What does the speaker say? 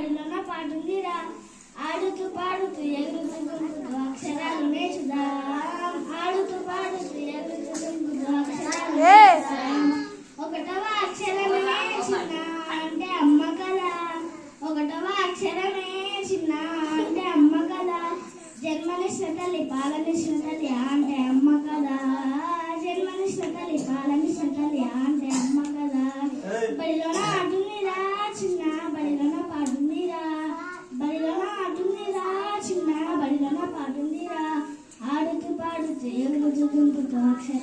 బడిలోన పాటుందిరా ఆడుతూ పాడుతూ ఎగురుతూ దుంకుతూ అక్షరాలు నేర్చుదాం ఆడుతూ పాడుతూ ఎగురుతూ దుంకుతూ అక్షరాలు నేర్చుదాం ఒకటవ అక్షరమే చిన్న అంటే అమ్మ కదా ఒకటవ అక్షరమే చిన్న అంటే అమ్మ కదా జన్మనిచ్చిన తల్లి పాలనిచ్చిన తల్లి అంటే అమ్మ కదా జన్మనిచ్చిన తల్లి పాలనిచ్చిన తల్లి అంటే అమ్మ కదా బడిలోన ఆడుతుందిరా చిన్న బడిలోన పాడుతుందిరా బడిలోన ఆడుతుందిరా చిన్న బడిలోన పాడుతుందిరా ఆడుతూ పాడుతూ ఎగురుతూ దుంకుతూ అక్షరాలు